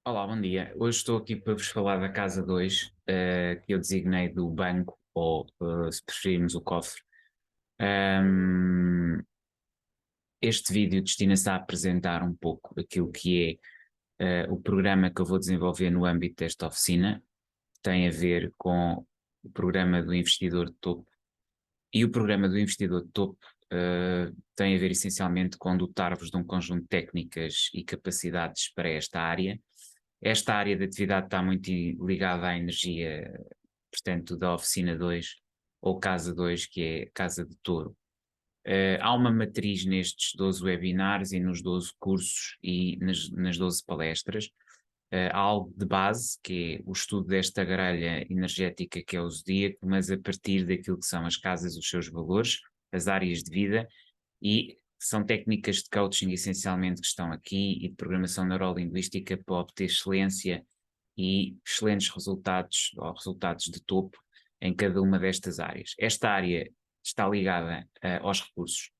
Olá, bom dia. Hoje estou aqui para vos falar da Casa 2, que eu designei do banco, ou se preferirmos o cofre. Ahm, este vídeo destina-se a apresentar um pouco aquilo que é o programa que eu vou desenvolver no âmbito desta oficina. Tem a ver com o programa do investidor de topo. E o programa do investidor de topo tem a ver essencialmente com dotar-vos de um conjunto de técnicas e capacidades para esta área. Esta área de atividade está muito ligada à energia, portanto, da oficina 2 ou Casa 2, que é Casa de Touro. Há uma matriz nestes 12 webinars e nos 12 cursos e nas 12 palestras. Há algo de base, que é o estudo desta grelha energética que é o zodíaco, mas a partir daquilo que são as casas, os seus valores, as áreas de vida, e são técnicas de coaching essencialmente que estão aqui e de programação neurolinguística para obter excelência e excelentes resultados ou resultados de topo em cada uma destas áreas. Esta área está ligada aos recursos.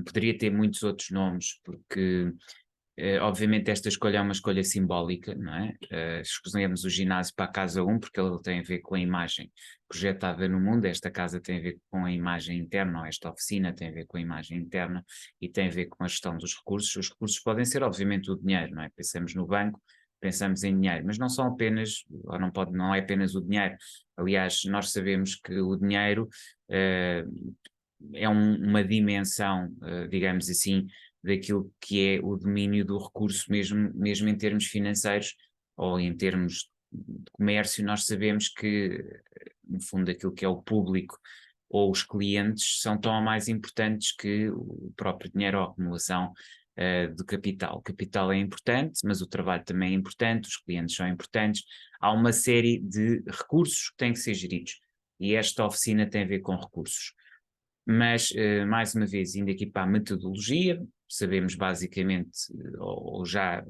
Poderia ter muitos outros nomes, porque obviamente esta escolha é uma escolha simbólica, não é? Escolhemos o ginásio para a casa 1 porque ele tem a ver com a imagem projetada no mundo, esta casa tem a ver com a imagem interna, ou esta oficina tem a ver com a imagem interna e tem a ver com a gestão dos recursos. Os recursos podem ser obviamente o dinheiro, não é? Pensamos no banco, pensamos em dinheiro, mas não são apenas, ou não é apenas o dinheiro. Aliás, nós sabemos que o dinheiro é uma dimensão, digamos assim, daquilo que é o domínio do recurso, mesmo em termos financeiros ou em termos de comércio. Nós sabemos que, no fundo, aquilo que é o público ou os clientes são tão ou mais importantes que o próprio dinheiro ou a acumulação de capital. O capital é importante, mas o trabalho também é importante, os clientes são importantes. Há uma série de recursos que têm que ser geridos e esta oficina tem a ver com recursos. Mas, mais uma vez, indo aqui para a metodologia, sabemos basicamente, ou já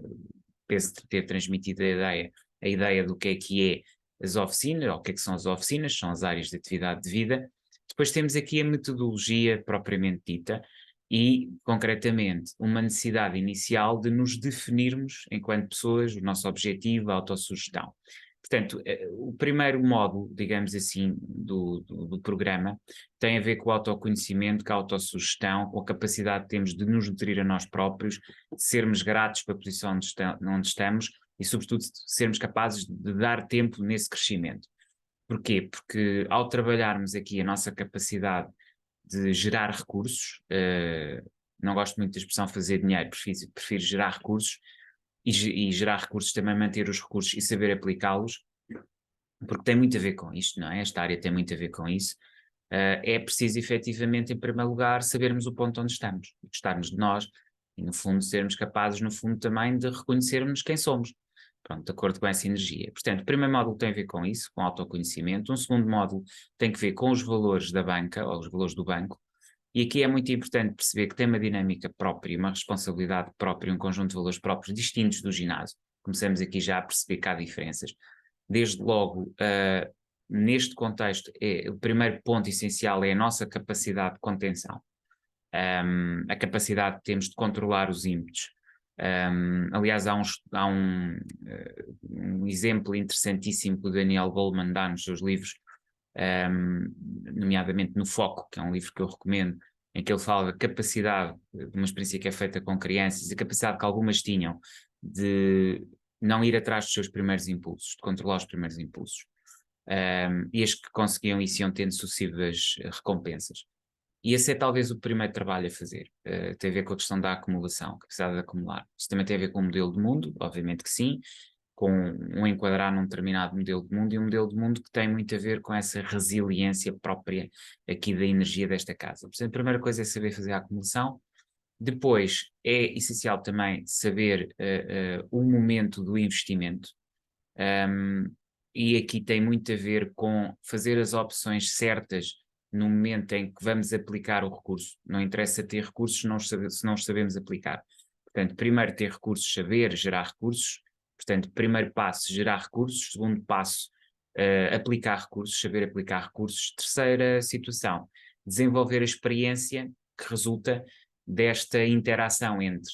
penso ter transmitido a ideia do que é as oficinas, ou o que são as oficinas, são as áreas de atividade de vida. Depois temos aqui a metodologia propriamente dita e, concretamente, uma necessidade inicial de nos definirmos enquanto pessoas, o nosso objetivo, a autossugestão. Portanto, o primeiro módulo, digamos assim, do programa tem a ver com o autoconhecimento, com a autossugestão, com a capacidade que temos de nos nutrir a nós próprios, de sermos gratos pela posição onde estamos e, sobretudo, de sermos capazes de dar tempo nesse crescimento. Porquê? Porque ao trabalharmos aqui a nossa capacidade de gerar recursos, não gosto muito da expressão fazer dinheiro, prefiro gerar recursos e gerar recursos, também manter os recursos e saber aplicá-los, porque tem muito a ver com isto, não é? Esta área tem muito a ver com isso. É preciso efetivamente, em primeiro lugar, sabermos o ponto onde estamos, gostarmos de nós e, no fundo, sermos capazes, no fundo, também de reconhecermos quem somos, pronto, de acordo com essa energia. Portanto, o primeiro módulo tem a ver com isso, com autoconhecimento. Um segundo módulo tem que ver com os valores da banca, ou os valores do banco, e aqui é muito importante perceber que tem uma dinâmica própria, uma responsabilidade própria, um conjunto de valores próprios distintos do ginásio. Começamos aqui já a perceber que há diferenças. Desde logo, neste contexto, o primeiro ponto essencial é a nossa capacidade de contenção, a capacidade que temos de controlar os ímpetos. Aliás, há um exemplo interessantíssimo que o Daniel Goleman dá nos seus livros, nomeadamente no Foco, que é um livro que eu recomendo, em que ele fala da capacidade de uma experiência que é feita com crianças, a capacidade que algumas tinham de não ir atrás dos seus primeiros impulsos, de controlar os primeiros impulsos. E as que conseguiam isso iam tendo sucessivas recompensas. E esse é talvez o primeiro trabalho a fazer. Tem a ver com a questão da acumulação, capacidade de acumular. Isso também tem a ver com o modelo de mundo, obviamente que sim, com um enquadrar num determinado modelo de mundo, e um modelo de mundo que tem muito a ver com essa resiliência própria aqui da energia desta casa. Portanto, a primeira coisa é saber fazer a acumulação. Depois é essencial também saber o momento do investimento. Um, e aqui tem muito a ver com fazer as opções certas no momento em que vamos aplicar o recurso. Não interessa ter recursos se não os sabemos aplicar. Portanto, primeiro ter recursos, saber gerar recursos. Portanto, primeiro passo, gerar recursos. Segundo passo, aplicar recursos, saber aplicar recursos. Terceira situação, desenvolver a experiência que resulta desta interação entre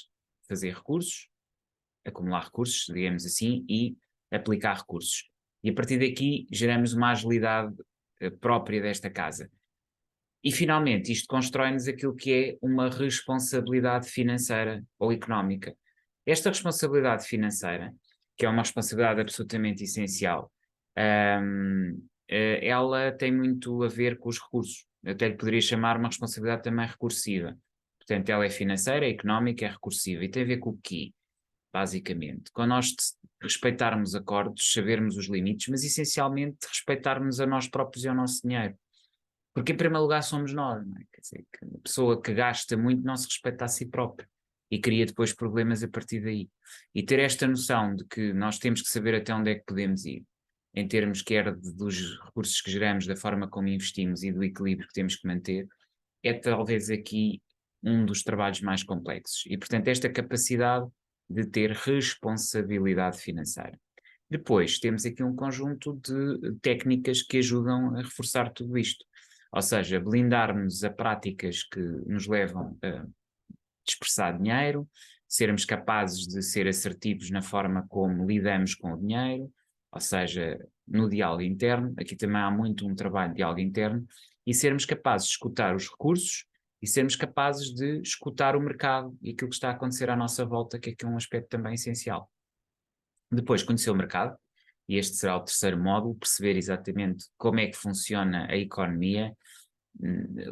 fazer recursos, acumular recursos, digamos assim, e aplicar recursos. E a partir daqui geramos uma agilidade própria desta casa. E finalmente isto constrói-nos aquilo que é uma responsabilidade financeira ou económica. Esta responsabilidade financeira, que é uma responsabilidade absolutamente essencial, ela tem muito a ver com os recursos. Eu até lhe poderia chamar uma responsabilidade também recursiva. Portanto, ela é financeira, é económica, é recursiva e tem a ver com o quê? Basicamente, com nós respeitarmos acordos, sabermos os limites, mas essencialmente respeitarmos a nós próprios e ao nosso dinheiro. Porque em primeiro lugar somos nós, não é? Quer dizer, que a pessoa que gasta muito não se respeita a si própria e cria depois problemas a partir daí. E ter esta noção de que nós temos que saber até onde é que podemos ir, em termos quer dos recursos que geramos, da forma como investimos e do equilíbrio que temos que manter, é talvez aqui um dos trabalhos mais complexos. E, portanto, esta capacidade de ter responsabilidade financeira. Depois, temos aqui um conjunto de técnicas que ajudam a reforçar tudo isto. Ou seja, blindarmos a práticas que nos levam a dispersar dinheiro, sermos capazes de ser assertivos na forma como lidamos com o dinheiro, ou seja, no diálogo interno, aqui também há muito um trabalho de diálogo interno, e sermos capazes de escutar os recursos e sermos capazes de escutar o mercado e aquilo que está a acontecer à nossa volta, que aqui é um aspecto também essencial. Depois, conhecer o mercado, e este será o terceiro módulo, perceber exatamente como é que funciona a economia,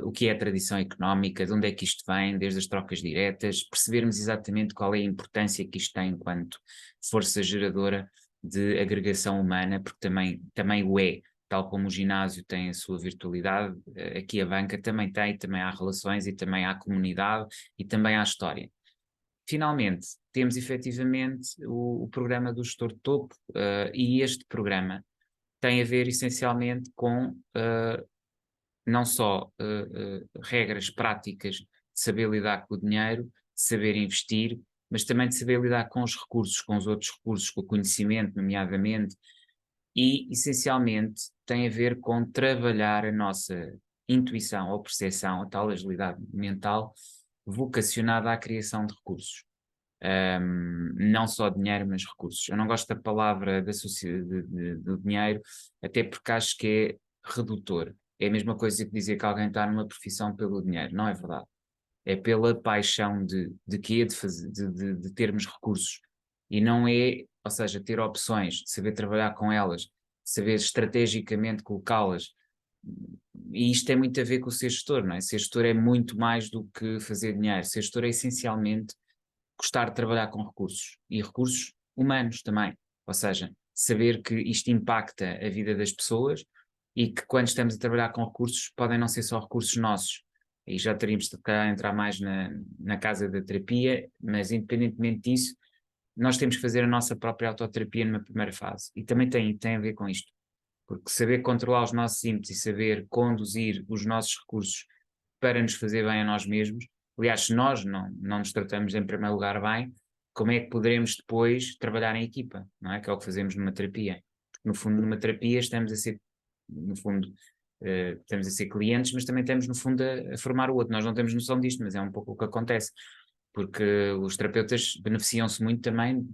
o que é a tradição económica, de onde é que isto vem, desde as trocas diretas, percebermos exatamente qual é a importância que isto tem enquanto força geradora de agregação humana, porque também o é, tal como o ginásio tem a sua virtualidade, aqui a banca também tem, também há relações e também há comunidade e também há história. Finalmente, temos efetivamente o programa do gestor de topo, e este programa tem a ver essencialmente com não só regras práticas de saber lidar com o dinheiro, de saber investir, mas também de saber lidar com os recursos, com os outros recursos, com o conhecimento, nomeadamente, e essencialmente tem a ver com trabalhar a nossa intuição ou percepção, a tal agilidade mental, vocacionada à criação de recursos. Não só dinheiro, mas recursos. Eu não gosto da palavra do dinheiro, até porque acho que é redutor. É a mesma coisa que dizer que alguém está numa profissão pelo dinheiro. Não é verdade. É pela paixão de quê? De termos recursos. E não é, ou seja, ter opções, de saber trabalhar com elas, de saber estrategicamente colocá-las. E isto tem muito a ver com o ser gestor, não é? Ser gestor é muito mais do que fazer dinheiro. Ser gestor é essencialmente gostar de trabalhar com recursos e recursos humanos também. Ou seja, saber que isto impacta a vida das pessoas e que quando estamos a trabalhar com recursos podem não ser só recursos nossos. E já teríamos de entrar mais na casa da terapia, mas independentemente disso, nós temos que fazer a nossa própria autoterapia numa primeira fase. E também tem a ver com isto. Porque saber controlar os nossos ímpetos e saber conduzir os nossos recursos para nos fazer bem a nós mesmos. Aliás, se nós não nos tratamos em primeiro lugar bem, como é que poderemos depois trabalhar em equipa, não é? Que é o que fazemos numa terapia. No fundo, numa terapia estamos a ser, no fundo, estamos a ser clientes, mas também estamos, no fundo, a formar o outro. Nós não temos noção disto, mas é um pouco o que acontece. Porque os terapeutas beneficiam-se muito também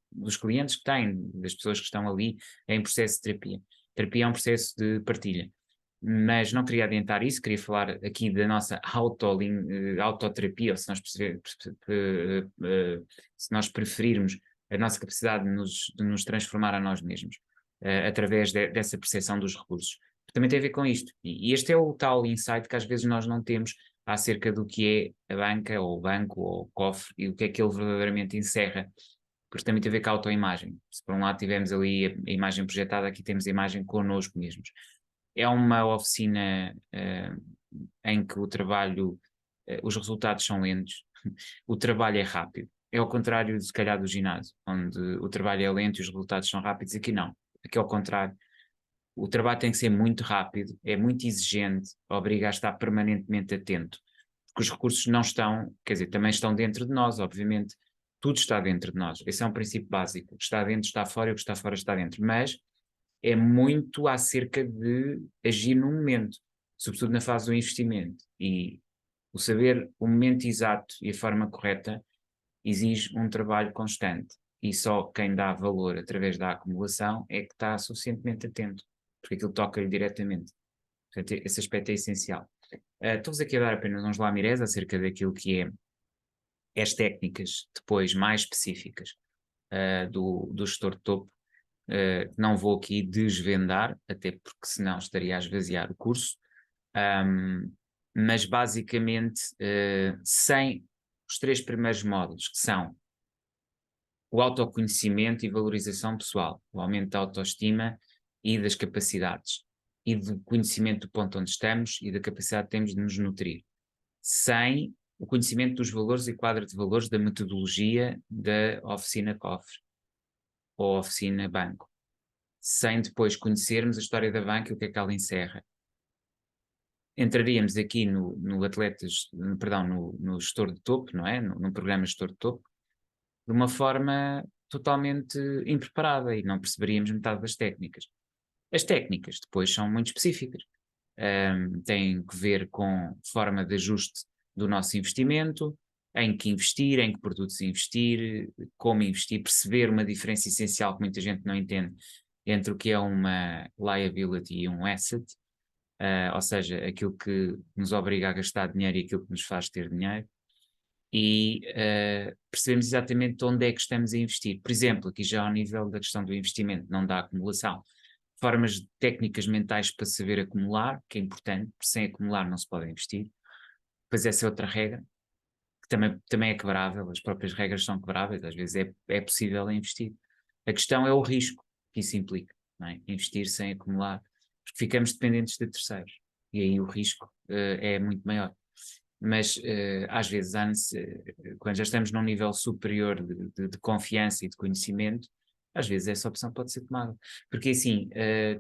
dos clientes que têm, das pessoas que estão ali em processo de terapia. Terapia é um processo de partilha. Mas não queria adiantar isso, queria falar aqui da nossa autoterapia, ou se nós preferirmos a nossa capacidade de nos transformar a nós mesmos, através dessa percepção dos recursos. Também tem a ver com isto. E este é o tal insight que às vezes nós não temos acerca do que é a banca, ou o banco, ou o cofre, e o que é que ele verdadeiramente encerra, porque também tem a ver com a autoimagem. Se por um lado tivemos ali a imagem projetada, aqui temos a imagem connosco mesmos. É uma oficina em que o trabalho, os resultados são lentos, o trabalho é rápido. É ao contrário, se calhar, do ginásio, onde o trabalho é lento e os resultados são rápidos. Aqui não, aqui é ao contrário. O trabalho tem que ser muito rápido, é muito exigente, obriga a estar permanentemente atento, porque os recursos não estão, quer dizer, também estão dentro de nós, obviamente, tudo está dentro de nós, esse é um princípio básico, o que está dentro está fora e o que está fora está dentro, mas é muito acerca de agir no momento, sobretudo na fase do investimento, e o saber o momento exato e a forma correta exige um trabalho constante. e só quem dá valor através da acumulação é que está suficientemente atento, porque aquilo toca-lhe diretamente. Portanto, esse aspecto é essencial. Estou-vos aqui a dar apenas uns lamirés acerca daquilo que é as técnicas depois mais específicas do gestor de topo. Não vou aqui desvendar, até porque senão estaria a esvaziar o curso, mas basicamente sem os 3 primeiros módulos, que são o autoconhecimento e valorização pessoal, o aumento da autoestima e das capacidades, e do conhecimento do ponto onde estamos e da capacidade que temos de nos nutrir, sem o conhecimento dos valores e quadro de valores da metodologia da oficina cofre ou oficina banco, sem depois conhecermos a história da banca e o que é que ela encerra. Entraríamos aqui no atletas, perdão, no gestor de topo, não é? No programa gestor de topo, de uma forma totalmente impreparada e não perceberíamos metade das técnicas. As técnicas depois são muito específicas. Têm que ver com forma de ajuste do nosso investimento, em que investir, em que produtos investir, como investir, perceber uma diferença essencial que muita gente não entende entre o que é uma liability e um asset, ou seja, aquilo que nos obriga a gastar dinheiro e aquilo que nos faz ter dinheiro, e percebemos exatamente onde é que estamos a investir. Por exemplo, aqui já ao nível da questão do investimento, não da acumulação. Formas técnicas mentais para saber acumular, que é importante, porque sem acumular não se pode investir. Pois essa é outra regra, que também é quebrável, as próprias regras são quebráveis, às vezes é possível investir. A questão é o risco que isso implica, não é? Investir sem acumular, porque ficamos dependentes de terceiros, e aí o risco é muito maior. Mas às vezes, quando já estamos num nível superior de confiança e de conhecimento, às vezes essa opção pode ser tomada. Porque assim,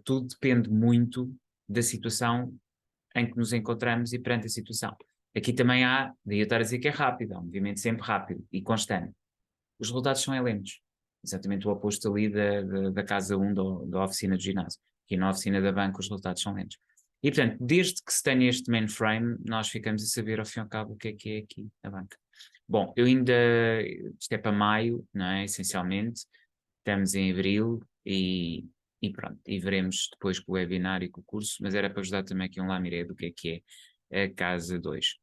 tudo depende muito da situação em que nos encontramos e perante a situação. Aqui também daí eu estar a dizer que é rápido, há um movimento sempre rápido e constante. Os resultados são lentos, exatamente o oposto ali da casa 1 da oficina do ginásio. Aqui na oficina da banca os resultados são lentos. E portanto, desde que se tenha este mainframe, nós ficamos a saber ao fim e ao cabo o que é aqui a banca. Bom, isto é para maio, não é? Essencialmente, estamos em abril e pronto, e veremos depois com o webinar e com o curso, mas era para vos dar também aqui um lamiré do que é a casa 2.